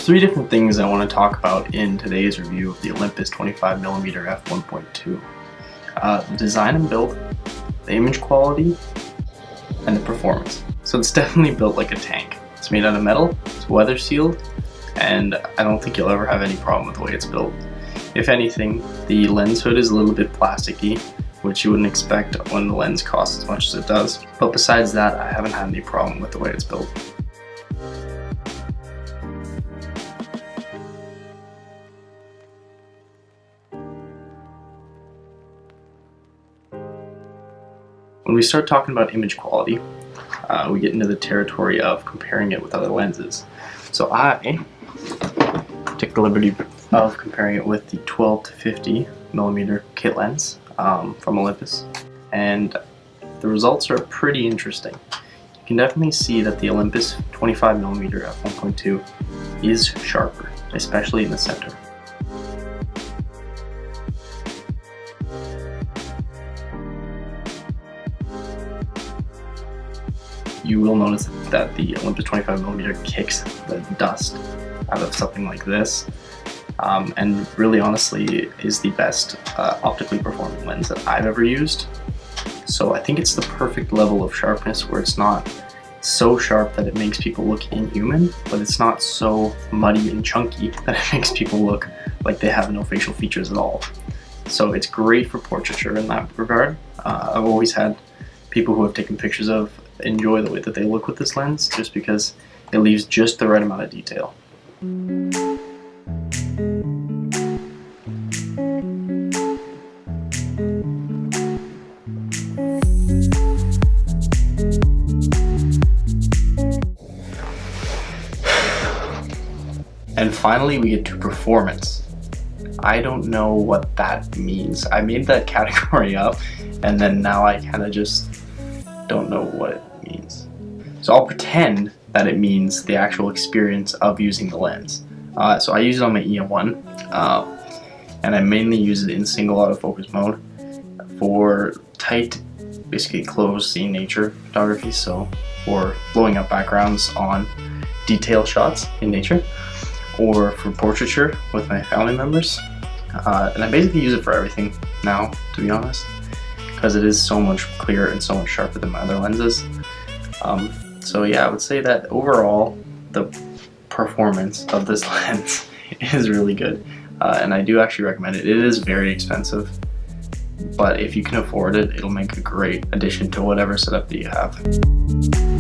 three different things I want to talk about in today's review of the Olympus 25mm f1.2. The design and build, the image quality, and the performance. So it's definitely built like a tank. It's made out of metal, it's weather sealed, and I don't think you'll ever have any problem with the way it's built. If anything, the lens hood is a little bit plasticky, which you wouldn't expect when the lens costs as much as it does. But besides that, I haven't had any problem with the way it's built. When we start talking about image quality, we get into the territory of comparing it with other lenses. So I took the liberty of comparing it with the 12 to 50mm kit lens from Olympus, and the results are pretty interesting. You can definitely see that the Olympus 25mm f1.2 is sharper, especially in the center. You will notice that the Olympus 25mm kicks the dust out of something like this, and really honestly is the best optically performing lens that I've ever used. So I think it's the perfect level of sharpness where it's not so sharp that it makes people look inhuman, but it's not so muddy and chunky that it makes people look like they have no facial features at all. So it's great for portraiture in that regard. I've always had people who have taken pictures of enjoy the way that they look with this lens, just because it leaves just the right amount of detail. And finally, we get to performance. I don't know what that means. I made that category up, and then now I kind of just don't know what it means. So I'll pretend that it means the actual experience of using the lens. So I use it on my EM1, and I mainly use it in single autofocus mode for tight, basically closed scene nature photography, so for blowing up backgrounds on detail shots in nature, or for portraiture with my family members. And I basically use it for everything now, to be honest, because it is so much clearer and so much sharper than my other lenses. So yeah, I would say that overall the performance of this lens is really good, and I do actually recommend it. It is very expensive, but if you can afford it, it'll make a great addition to whatever setup that you have.